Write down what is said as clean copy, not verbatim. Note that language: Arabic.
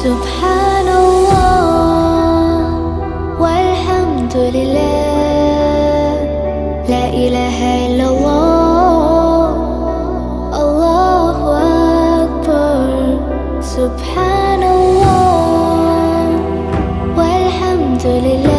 سبحان الله والحمد لله، لا إله إلا الله، الله أكبر. سبحان الله والحمد لله.